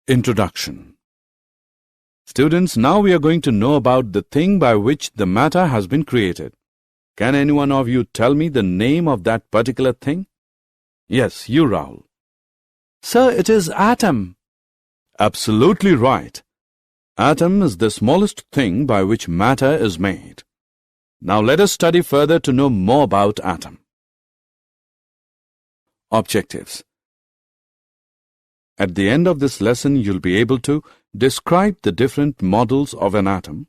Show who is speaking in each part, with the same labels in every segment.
Speaker 1: Introduction. Students, now we are going to know about the thing by which the matter has been created. Can any one of you tell me the name of that particular thing? Yes, you, Rahul.
Speaker 2: Sir, it is atom.
Speaker 1: Absolutely right. Atom is the smallest thing by which matter is made. Now let us study further to know more about atom. Objectives. At the end of this lesson, you'll be able to describe the different models of an atom,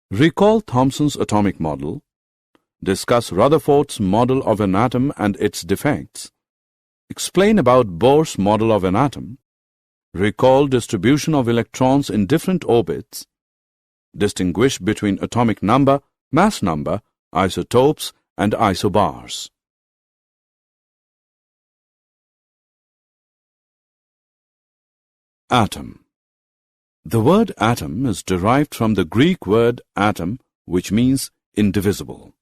Speaker 1: recall Thomson's atomic model, discuss Rutherford's model of an atom and its defects, explain about Bohr's model of an atom, recall distribution of electrons in different orbits, distinguish between atomic number, mass number, isotopes, and isobars. Atom. The word atom is derived from the Greek word atom, which means indivisible.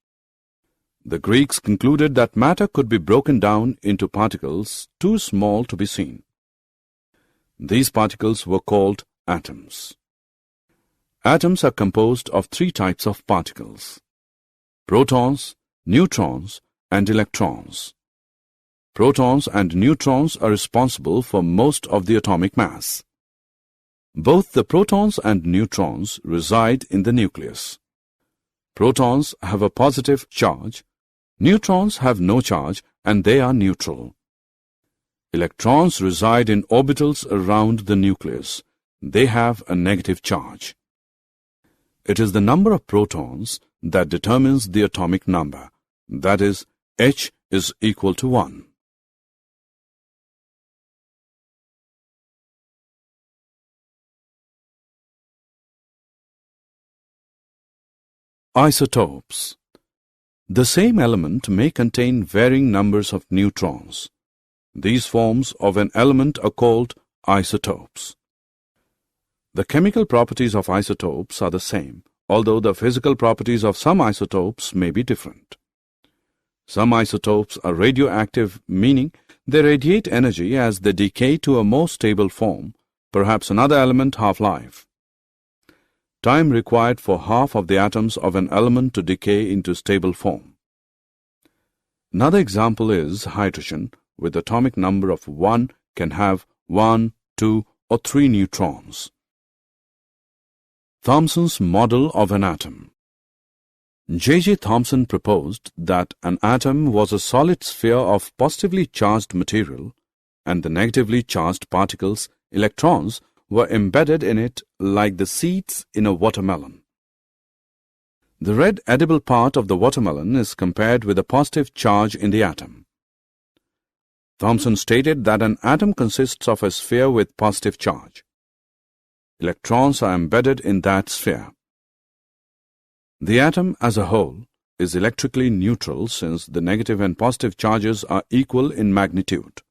Speaker 1: The Greeks concluded that matter could be broken down into particles too small to be seen. These particles were called atoms. Atoms are composed of three types of particles: protons, neutrons, and electrons. Protons and neutrons are responsible for most of the atomic mass. Both the protons and neutrons reside in the nucleus. Protons have a positive charge, neutrons have no charge and they are neutral. Electrons reside in orbitals around the nucleus. They have a negative charge. It is the number of protons that determines the atomic number, that is, H is equal to 1. Isotopes. The same element may contain varying numbers of neutrons. These forms of an element are called isotopes. The chemical properties of isotopes are the same, although the physical properties of some isotopes may be different. Some isotopes are radioactive, meaning they radiate energy as they decay to a more stable form, perhaps another element half-life. Time required for half of the atoms of an element to decay into stable form. Another example is hydrogen, with atomic number of 1 can have 1, 2, or 3 neutrons. Thomson's model of an atom. J.J. Thomson proposed that an atom was a solid sphere of positively charged material, and the negatively charged particles, electrons, were embedded in it like the seeds in a watermelon. The red edible part of the watermelon is compared with a positive charge in the atom. Thomson stated that an atom consists of a sphere with positive charge. Electrons are embedded in that sphere. The atom as a whole is electrically neutral since the negative and positive charges are equal in magnitude.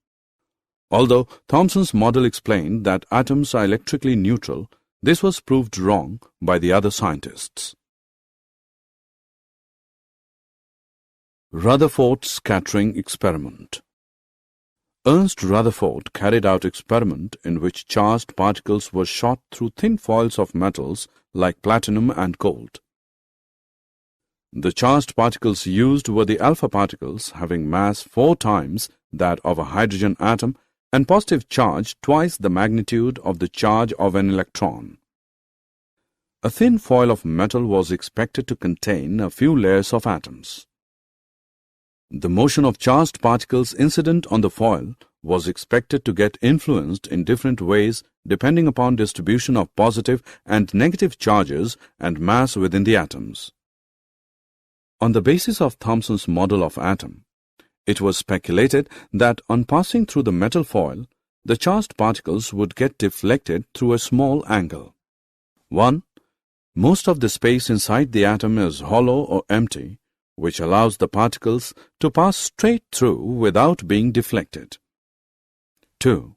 Speaker 1: Although Thomson's model explained that atoms are electrically neutral, this was proved wrong by the other scientists. Rutherford scattering experiment. Ernst Rutherford carried out experiment in which charged particles were shot through thin foils of metals like platinum and gold. The charged particles used were the alpha particles having mass 4 times that of a hydrogen atom and positive charge twice the magnitude of the charge of an electron. A thin foil of metal was expected to contain a few layers of atoms. The motion of charged particles incident on the foil was expected to get influenced in different ways depending upon distribution of positive and negative charges and mass within the atoms. On the basis of Thomson's model of atom, it was speculated that on passing through the metal foil, the charged particles would get deflected through a small angle. 1. Most of the space inside the atom is hollow or empty, which allows the particles to pass straight through without being deflected. 2.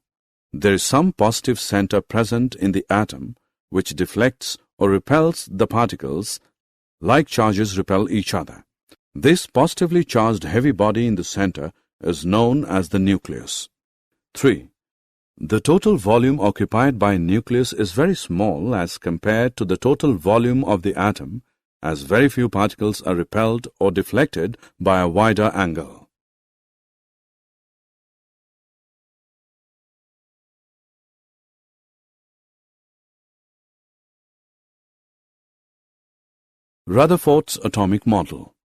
Speaker 1: There is some positive center present in the atom, which deflects or repels the particles, like charges repel each other. This positively charged heavy body in the center is known as the nucleus. 3. The total volume occupied by a nucleus is very small as compared to the total volume of the atom, as very few particles are repelled or deflected by a wider angle. Rutherford's atomic model.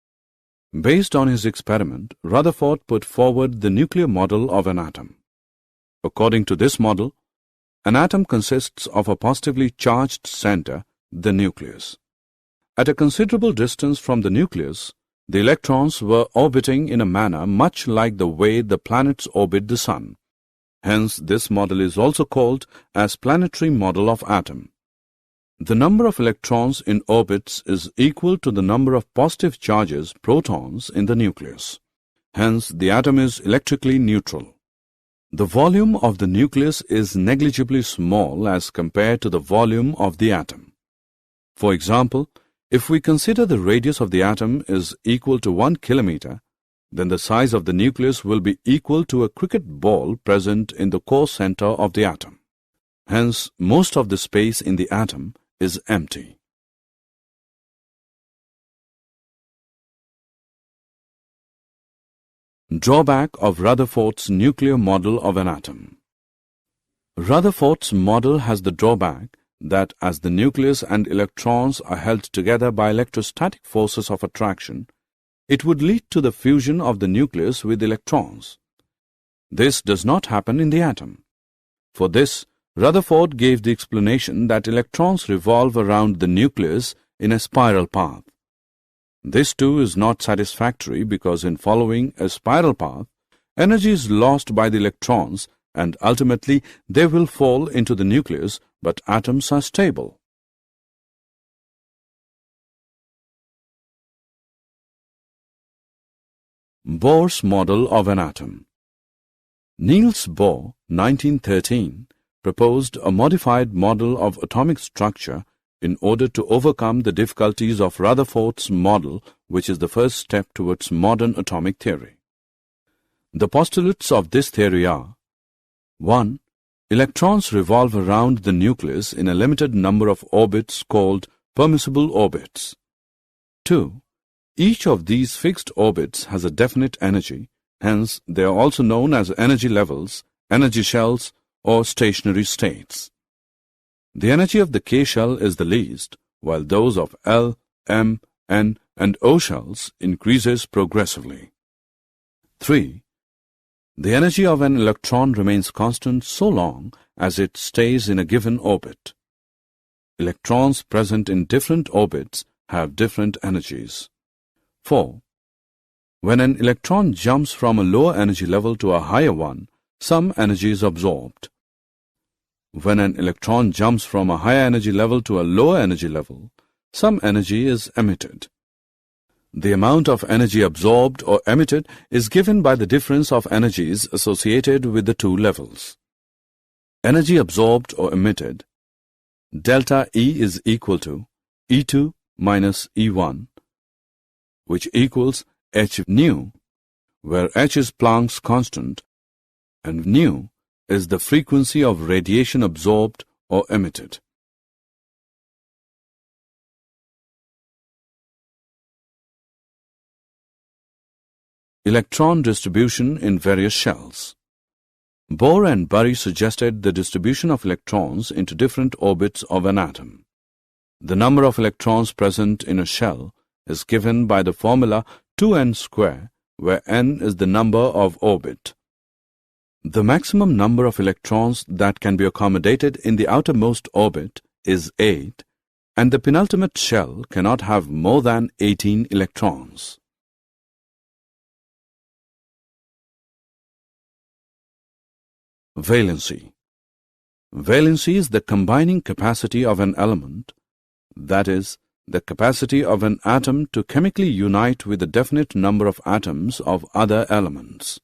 Speaker 1: Based on his experiment, Rutherford put forward the nuclear model of an atom. According to this model, an atom consists of a positively charged center, the nucleus. At a considerable distance from the nucleus, the electrons were orbiting in a manner much like the way the planets orbit the Sun. Hence, this model is also called as planetary model of atom. The number of electrons in orbits is equal to the number of positive charges, protons, in the nucleus. Hence, the atom is electrically neutral. The volume of the nucleus is negligibly small as compared to the volume of the atom. For example, if we consider the radius of the atom is equal to 1 kilometer, then the size of the nucleus will be equal to a cricket ball present in the core center of the atom. Hence, most of the space in the atom is empty. Drawback of Rutherford's nuclear model of an atom. Rutherford's model has the drawback that as the nucleus and electrons are held together by electrostatic forces of attraction, it would lead to the fusion of the nucleus with electrons. This does not happen in the atom. For this, Rutherford gave the explanation that electrons revolve around the nucleus in a spiral path. This too is not satisfactory because in following a spiral path, energy is lost by the electrons and ultimately they will fall into the nucleus, but atoms are stable. Bohr's model of an atom. Niels Bohr, 1913, proposed a modified model of atomic structure in order to overcome the difficulties of Rutherford's model, which is the first step towards modern atomic theory. The postulates of this theory are: 1. Electrons revolve around the nucleus in a limited number of orbits called permissible orbits. 2. Each of these fixed orbits has a definite energy, hence they are also known as energy levels, energy shells, or stationary states. The energy of the K shell is the least, while those of L, M, N, and O shells increases progressively. 3. The energy of an electron remains constant so long as it stays in a given orbit. Electrons present in different orbits have different energies. 4. When an electron jumps from a lower energy level to a higher one, some energy is absorbed. When an electron jumps from a higher energy level to a lower energy level, some energy is emitted. The amount of energy absorbed or emitted is given by the difference of energies associated with the two levels. Energy absorbed or emitted, delta E is equal to E2 minus E1, which equals h nu, where h is Planck's constant and nu is the frequency of radiation absorbed or emitted. Electron distribution in various shells. Bohr and Bury suggested the distribution of electrons into different orbits of an atom. The number of electrons present in a shell is given by the formula 2n square, where n is the number of orbit. The maximum number of electrons that can be accommodated in the outermost orbit is 8, and the penultimate shell cannot have more than 18 electrons. Valency. Valency is the combining capacity of an element, that is, the capacity of an atom to chemically unite with a definite number of atoms of other elements.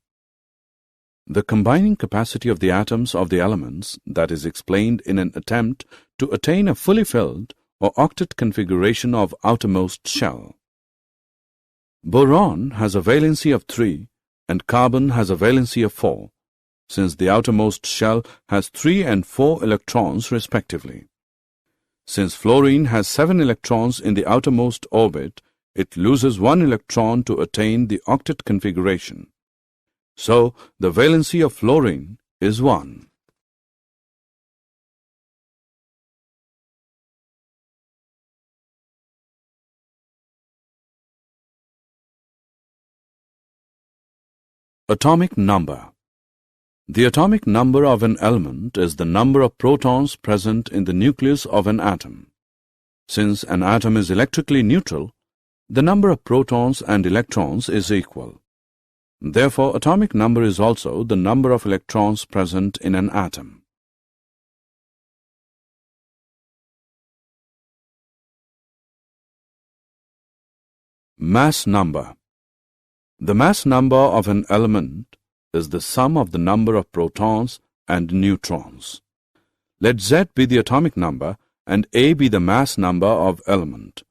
Speaker 1: The combining capacity of the atoms of the elements that is explained in an attempt to attain a fully filled or octet configuration of outermost shell. Boron has a valency of 3 and carbon has a valency of 4. since the outermost shell has 3 and 4 electrons respectively. Since fluorine has 7 electrons in the outermost orbit, it loses 1 electron to attain the octet configuration. So, the valency of fluorine is 1. Atomic number. The atomic number of an element is the number of protons present in the nucleus of an atom. Since an atom is electrically neutral, the number of protons and electrons is equal. Therefore, atomic number is also the number of electrons present in an atom. Mass number. The mass number of an element is the sum of the number of protons and neutrons. Let Z be the atomic number and A be the mass number of element.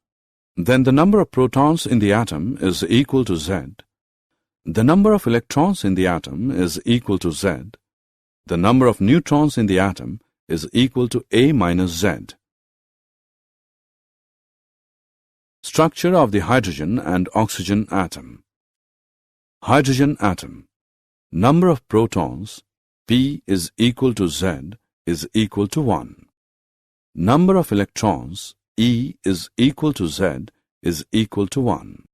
Speaker 1: Then the number of protons in the atom is equal to Z. The number of electrons in the atom is equal to Z. The number of neutrons in the atom is equal to A minus Z. Structure of the hydrogen and oxygen atom. Hydrogen atom. Number of protons, P is equal to Z, is equal to 1. Number of electrons, E is equal to Z, is equal to 1.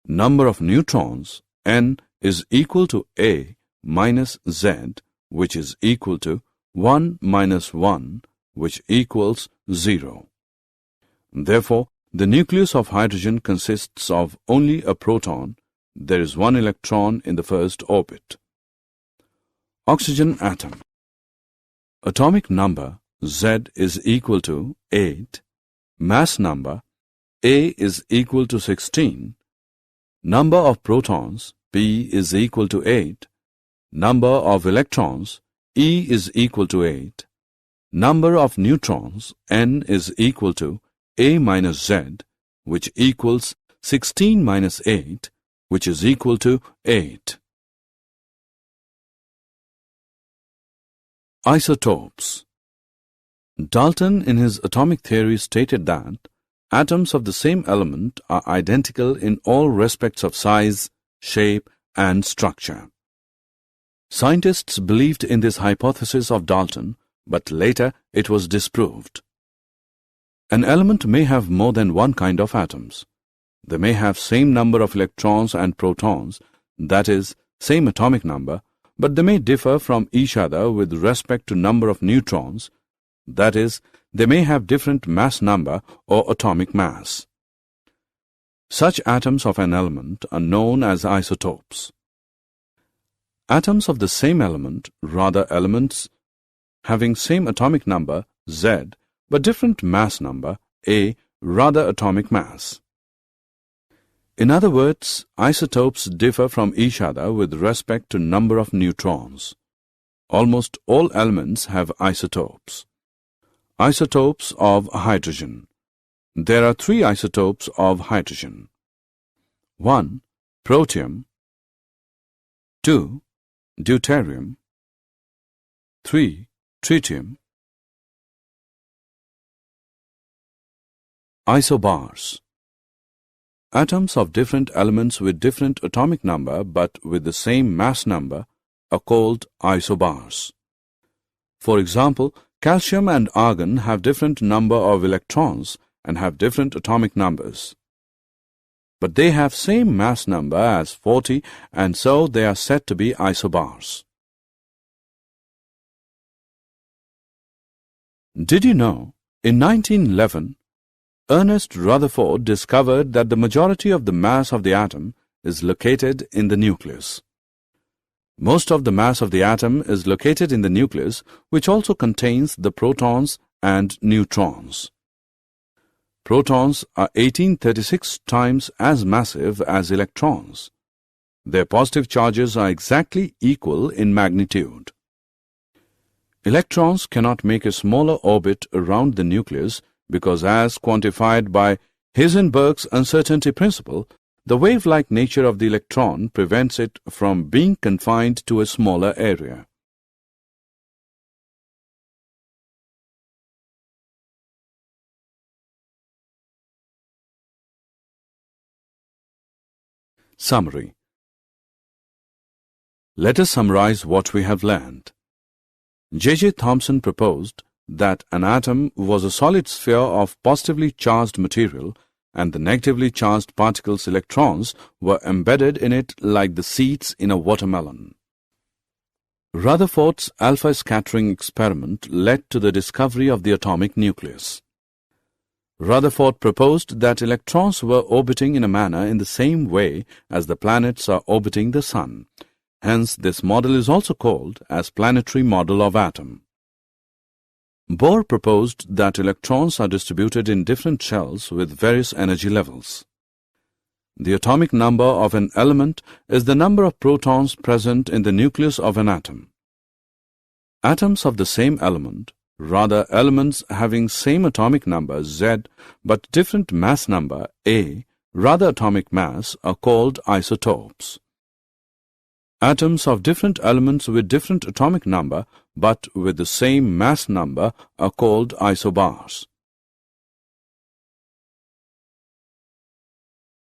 Speaker 1: Number of neutrons, N is equal to A minus Z, which is equal to 1 minus 1, which equals 0. Therefore, the nucleus of hydrogen consists of only a proton. There is 1 electron in the first orbit. Oxygen atom. Atomic number Z is equal to 8. Mass number A is equal to 16. Number of protons P is equal to 8. Number of electrons E is equal to 8. Number of neutrons N is equal to A minus Z, which equals 16 minus 8, which is equal to 8. Isotopes. Dalton in his atomic theory stated that atoms of the same element are identical in all respects of size, shape, and structure. Scientists believed in this hypothesis of Dalton, but later it was disproved. An element may have more than one kind of atoms. They may have same number of electrons and protons, that is, same atomic number, but they may differ from each other with respect to number of neutrons, that is, they may have different mass number or atomic mass. Such atoms of an element are known as isotopes. Atoms of the same element, rather elements having same atomic number, Z, but different mass number, A, rather atomic mass. In other words, isotopes differ from each other with respect to number of neutrons. Almost all elements have isotopes. Isotopes of hydrogen. There are 3 isotopes of hydrogen. 1. Protium. 2. Deuterium. 3. Tritium. Isobars. Atoms of different elements with different atomic number but with the same mass number are called isobars. For example, calcium and argon have different number of electrons and have different atomic numbers. But they have same mass number as 40, and so they are said to be isobars. Did you know, in 1911, Ernest Rutherford discovered that the majority of the mass of the atom is located in the nucleus. Most of the mass of the atom is located in the nucleus, which also contains the protons and neutrons. Protons are 1836 times as massive as electrons. Their positive charges are exactly equal in magnitude. Electrons cannot make a smaller orbit around the nucleus because, as quantified by Heisenberg's uncertainty principle, the wave-like nature of the electron prevents it from being confined to a smaller area. Summary. Let us summarize what we have learned. J.J. Thomson proposed that an atom was a solid sphere of positively charged material and the negatively charged particles' electrons were embedded in it like the seeds in a watermelon. Rutherford's alpha scattering experiment led to the discovery of the atomic nucleus. Rutherford proposed that electrons were orbiting in a manner in the same way as the planets are orbiting the Sun. Hence, this model is also called as planetary model of atom. Bohr proposed that electrons are distributed in different shells with various energy levels. The atomic number of an element is the number of protons present in the nucleus of an atom. Atoms of the same element, rather elements having same atomic number Z but different mass number A, rather atomic mass, are called isotopes. Atoms of different elements with different atomic number but with the same mass number are called isobars.